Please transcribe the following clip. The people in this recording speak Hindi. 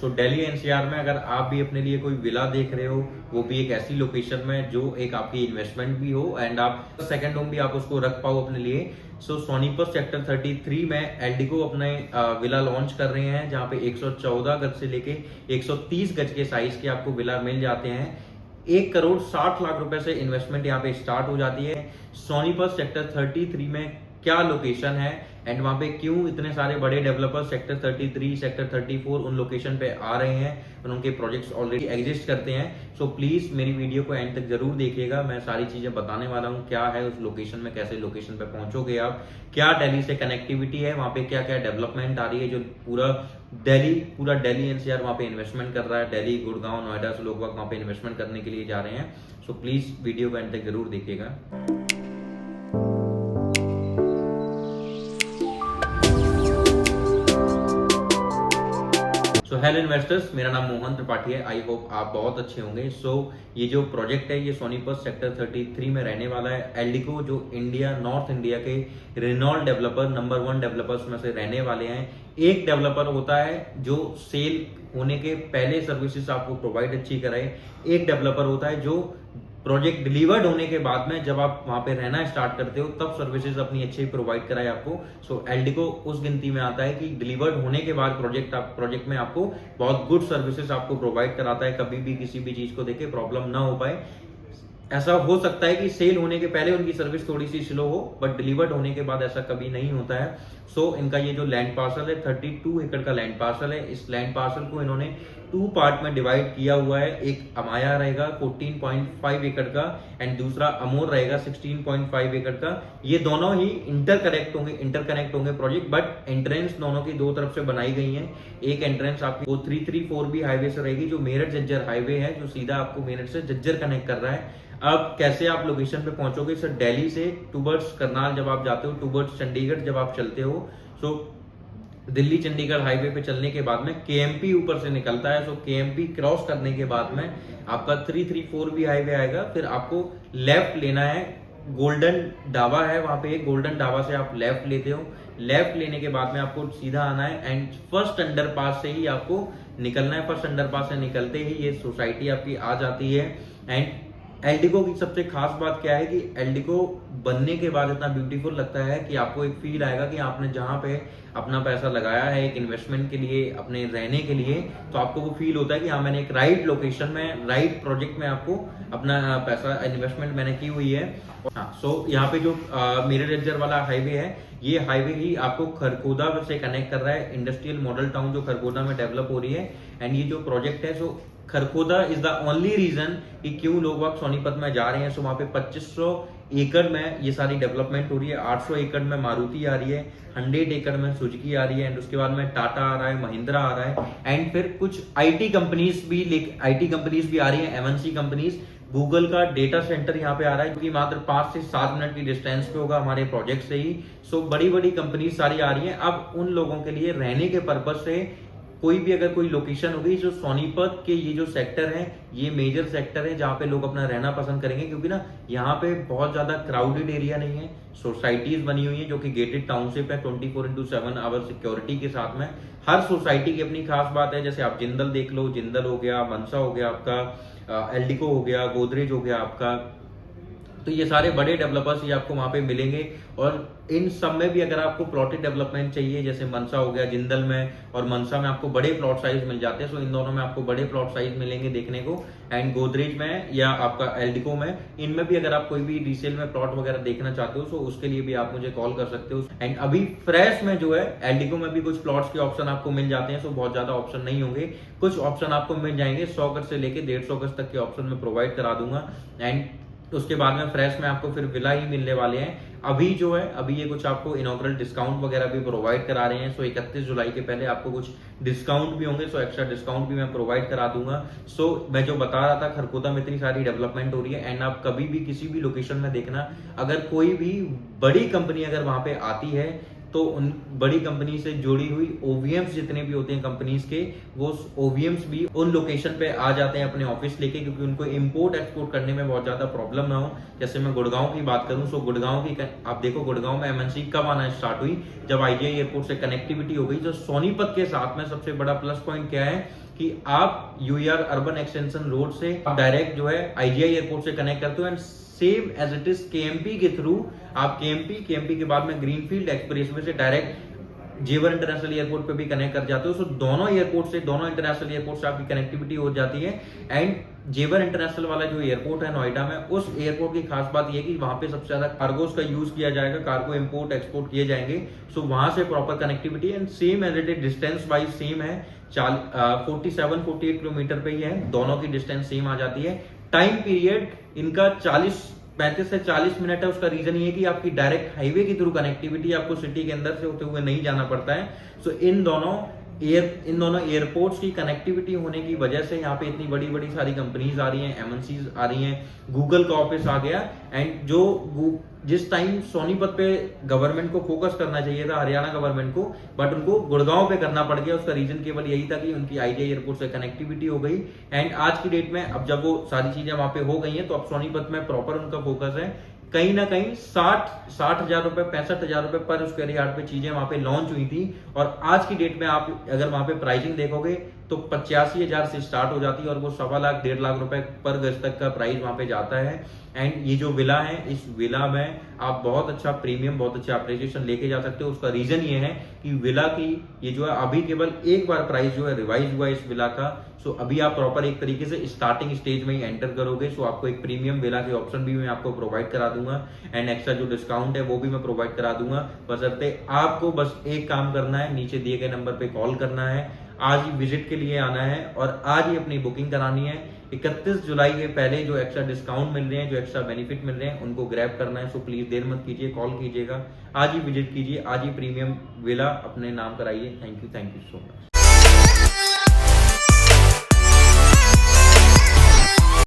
सो दिल्ली एनसीआर में अगर आप भी अपने लिए कोई विला देख रहे हो, वो भी एक ऐसी लोकेशन में जो एक आपकी इन्वेस्टमेंट भी हो एंड आप सेकंड होम भी आप उसको रख पाओ अपने लिए। सो सोनीपत सेक्टर 33 में एल्डिको अपने विला लॉन्च कर रहे हैं, जहां पे 114 गज से लेके 130 गज के साइज के आपको विला मिल जाते हैं। 1,60,00,000 रुपए से इन्वेस्टमेंट यहाँ पे स्टार्ट हो जाती है। सोनीपत सेक्टर 33 में क्या लोकेशन है एंड वहां पे क्यों इतने सारे बड़े डेवलपर्स सेक्टर 33, सेक्टर 34 उन लोकेशन पे आ रहे हैं और उनके प्रोजेक्ट्स ऑलरेडी एग्जिस्ट करते हैं। सो प्लीज मेरी वीडियो को एंड तक जरूर देखिएगा, मैं सारी चीजें बताने वाला हूँ क्या है उस लोकेशन में, कैसे लोकेशन पे पहुंचोगे आप, क्या दिल्ली से कनेक्टिविटी है, वहां पे क्या क्या डेवलपमेंट आ रही है, जो पूरा दिल्ली एनसीआर वहां पे इन्वेस्टमेंट कर रहा है, दिल्ली, गुड़गांव, नोएडा से लोग वहां पे इन्वेस्टमेंट करने के लिए जा रहे हैं। सो प्लीज वीडियो को एंड तक जरूर देखिएगा। सो हेलो इन्वेस्टर्स, मेरा नाम मोहन त्रिपाठी है। आई होप आप बहुत अच्छे होंगे। सो ये जो प्रोजेक्ट है ये सोनीपत सेक्टर 33 में रहने वाला है। एल्डिको जो नॉर्थ इंडिया के रेनॉल्ड डेवलपर नंबर 1 डेवलपर्स में से रहने वाले हैं। एक डेवलपर होता है जो सेल होने के पहले सर्विसेज आपको प्रोवाइड अच्छी कराए, एक डेवलपर होता है जो प्रोजेक्ट डिलीवर्ड होने के बाद में जब आप वहां पे रहना स्टार्ट करते हो तब सर्विसेज अपनी अच्छी प्रोवाइड कराए आपको। सो एल्डिको उस गिनती में आता है कि डिलीवर्ड होने के बाद प्रोजेक्ट में आपको बहुत गुड सर्विसेज आपको प्रोवाइड कराता है, कभी भी किसी भी चीज को देखे प्रॉब्लम ना हो पाए। ऐसा हो सकता है कि सेल होने के पहले उनकी सर्विस थोड़ी सी स्लो हो, बट डिलीवर्ड होने के बाद ऐसा कभी नहीं होता है। सो इनका ये जो लैंड पार्सल है 32 एकड़ का लैंड पार्सल है। इस लैंड पार्सल को इन्होंने 2 पार्ट में डिवाइड किया हुआ है। एक अमाया रहेगा 14.5 एकड़ का एंड दूसरा अमोर रहेगा 16.5 एकड़ का। ये दोनों ही इंटरकनेक्ट होंगे प्रोजेक्ट, बट एंट्रेंस दोनों की दो तरफ से बनाई गई है। एक एंट्रेंस आपकी वो 334B हाईवे से रहेगी जो मेरठ जज्जर हाईवे है, जो सीधा आपको मेरठ से जज्जर कनेक्ट कर रहा है। अब कैसे आप लोकेशन पे पहुंचोगे? सर दिल्ली से टूवर्ड्स करनाल जब आप जाते हो, टूवर्ड्स चंडीगढ़ जब आप चलते हो, सो दिल्ली चंडीगढ़ हाईवे पे चलने के बाद में केएमपी ऊपर से निकलता है। सो केएमपी क्रॉस करने के बाद में आपका 334B हाईवे आएगा, फिर आपको लेफ्ट लेना है। गोल्डन ढाबा है वहां पे, एक गोल्डन ढाबा से आप लेफ्ट लेते हो। लेफ्ट लेने के बाद में आपको सीधा आना है एंड फर्स्ट अंडरपास से ही आपको निकलना है। फर्स्ट अंडरपास से निकलते ही ये सोसाइटी आपकी आ जाती है। एंड एल्डिको की सबसे खास बात क्या है कि एल्डिको बनने के बाद इतना ब्यूटीफुल लगता है कि आपको एक फील आएगा कि आपने जहां पे अपना पैसा लगाया है एक इन्वेस्टमेंट के लिए, अपने रहने के लिए, तो आपको वो फील होता है कि हाँ मैंने एक राइट लोकेशन में, राइट प्रोजेक्ट में आपको अपना पैसा इन्वेस्टमेंट मैंने की हुई है। हाँ, सो यहाँ पे जो मेरठ जज्जर वाला हाईवे है, ये हाईवे ही आपको खरगोदा से कनेक्ट कर रहा है। इंडस्ट्रियल मॉडल टाउन जो खरगोदा में डेवलप हो रही है एंड ये जो प्रोजेक्ट है, सो Kharghoda is the only reason कि क्यों लोग वक्त सोनीपत में जा रहे हैं। सो वहां पे 2500 एकड़ में ये सारी डेवलपमेंट हो रही है। 800 एकड़ में मारुति आ रही है, 100 एकड़ में सुजुकी आ रही है एंड उसके बाद में टाटा आ रहा है, महिंद्रा आ रहा है एंड फिर कुछ आईटी कंपनीज भी आ रही है, एमएनसी कंपनीज। गूगल का डेटा सेंटर यहाँ पे आ रहा है, क्योंकि मात्र 5 से 7 मिनट की डिस्टेंस पे होगा हमारे प्रोजेक्ट से ही। सो बड़ी बड़ी कंपनीज सारी आ रही है। अब उन लोगों के लिए रहने के पर्पज से कोई भी अगर कोई लोकेशन होगी, जो सोनीपत के ये जो सेक्टर है, ये मेजर सेक्टर है जहां पे लोग अपना रहना पसंद करेंगे, क्योंकि ना यहाँ पे बहुत ज्यादा क्राउडेड एरिया नहीं है। सोसाइटीज बनी हुई है जो कि गेटेड टाउनशिप है, 24/7 आवर सिक्योरिटी के साथ में। हर सोसाइटी की अपनी खास बात है। जैसे आप जिंदल देख लो, जिंदल हो गया, मनसा हो गया आपका, एल्डिको हो गया, गोदरेज हो गया आपका, तो ये सारे बड़े डेवलपर्स ही आपको वहां पे मिलेंगे। और इन सब में भी अगर आपको प्लॉटेड डेवलपमेंट चाहिए, जैसे मनसा हो गया, जिंदल में और मनसा में आपको बड़े प्लॉट साइज मिल जाते हैं। सो इन दोनों में आपको बड़े प्लॉट साइज मिलेंगे देखने को। एंड गोदरेज में या आपका एल्डिको में, इनमें भी अगर आप कोई भी रीसेल में प्लॉट वगैरह देखना चाहते हो, सो उसके लिए भी आप मुझे कॉल कर सकते हो। एंड अभी फ्रेश में जो है एल्डिको में भी कुछ प्लॉट्स के ऑप्शन आपको मिल जाते हैं। सो बहुत ज्यादा ऑप्शन नहीं होंगे, कुछ ऑप्शन आपको मिल जाएंगे। 100 गज से लेके 150 गज तक के ऑप्शन में प्रोवाइड करा दूंगा। एंड उसके बाद में फ्रेश में आपको फिर विला ही मिलने वाले हैं। अभी जो है, अभी ये कुछ आपको इनॉग्रल डिस्काउंट वगैरह भी प्रोवाइड करा रहे हैं। सो 31 जुलाई के पहले आपको कुछ डिस्काउंट भी होंगे, सो एक्स्ट्रा डिस्काउंट भी मैं प्रोवाइड करा दूंगा। सो मैं जो बता रहा था, खरगोदा में इतनी सारी डेवलपमेंट हो रही है एंड आप कभी भी किसी भी लोकेशन में देखना, अगर कोई भी बड़ी कंपनी अगर वहां पे आती है तो उन बड़ी कंपनी से जुड़ी हुई ओवीएम्स जितने भी होते हैं कंपनीज के, वो ओवीएम्स भी उन लोकेशन पे आ जाते हैं अपने ऑफिस लेके, क्योंकि उनको इंपोर्ट एक्सपोर्ट करने में बहुत ज्यादा प्रॉब्लम ना हो। जैसे मैं गुड़गांव की बात करूं, सो गुड़गांव की आप देखो, गुड़गांव में एमएनसी कब आना स्टार्ट हुई, जब आईजीआई एयरपोर्ट से कनेक्टिविटी हो गई। जो सोनीपत के साथ में सबसे बड़ा प्लस पॉइंट क्या है कि आप यूआर अर्बन एक्सटेंशन रोड से डायरेक्ट जो है आईजीआई एयरपोर्ट से कनेक्ट करते हो, and same as it is KMP के थ्रू आप केएमपी के बाद में ग्रीनफील्ड एक्सप्रेसवे से डायरेक्ट जेवर इंटरनेशनल एयरपोर्ट पे भी कनेक्ट कर जाते हो। सो दोनों इंटरनेशनल एयरपोर्ट से आपकी कनेक्टिविटी हो जाती है। एंड जेवर इंटरनेशनल वाला जो एयरपोर्ट है नोएडा में, उस एयरपोर्ट की खास बात यह कि वहां पे सबसे ज्यादा कार्गोस का यूज किया जाएगा, कार्गो इंपोर्ट एक्सपोर्ट किए जाएंगे। सो वहां से proper connectivity and same as it is distance wise same है, 47-48 किलोमीटर पे ही है, दोनों की डिस्टेंस सेम आ जाती है। टाइम पीरियड इनका 35 से 40 मिनट है। उसका रीजन ये है कि आपकी डायरेक्ट हाईवे के थ्रू कनेक्टिविटी, आपको सिटी के अंदर से होते हुए नहीं जाना पड़ता है। सो इन दोनों एयरपोर्ट्स की कनेक्टिविटी होने की वजह से यहाँ पे इतनी बड़ी बड़ी सारी कंपनीज आ रही हैं, एमएनसीज आ रही हैं, गूगल का ऑफिस आ गया। एंड जिस टाइम सोनीपत पे गवर्नमेंट को फोकस करना चाहिए था, हरियाणा गवर्नमेंट को, बट उनको गुड़गांव पे करना पड़ गया। उसका रीजन केवल यही था कि उनकी आईजीआई एयरपोर्ट से कनेक्टिविटी हो गई। एंड आज की डेट में अब जब वो सारी चीजें वहां पे हो गई हैं, तो अब सोनीपत में प्रॉपर उनका फोकस है। कहीं ना कहीं 60,000 रुपए 65,000 रुपए पर स्क्वायर यार्ड पे चीजें वहां पे लॉन्च हुई थी, और आज की डेट में आप अगर वहां पे प्राइसिंग देखोगे तो 85,000 से स्टार्ट हो जाती है, और वो 1.25 लाख 1.5 लाख रुपए पर गज तक का प्राइस वहां पे जाता है। एंड ये जो विला है, इस विला में आप बहुत अच्छा प्रीमियम, बहुत अच्छा अप्रिसिएशन लेके जा सकते हो। उसका रीजन ये है कि विला की ये जो है अभी केवल एक बार प्राइस जो है रिवाइज हुआ है इस विला का। सो अभी आप प्रॉपर एक तरीके से स्टार्टिंग स्टेज में ही एंटर करोगे। सो आपको एक प्रीमियम विला के ऑप्शन भी मैं आपको प्रोवाइड करा दूंगा, एंड एक्स्ट्रा जो डिस्काउंट है वो भी मैं प्रोवाइड करा दूंगा। बशर्ते आपको बस एक काम करना है, नीचे दिए गए नंबर पे कॉल करना है, आज ही विजिट के लिए आना है और आज ही अपनी बुकिंग करानी है। 31 जुलाई के पहले जो एक्स्ट्रा डिस्काउंट मिल रहे हैं, जो एक्स्ट्रा बेनिफिट मिल रहे हैं, उनको ग्रैब करना है। सो प्लीज देर मत कीजिए, कॉल कीजिएगा, आज ही विजिट कीजिए, आज ही प्रीमियम विला अपने नाम कराइए। Thank you so much.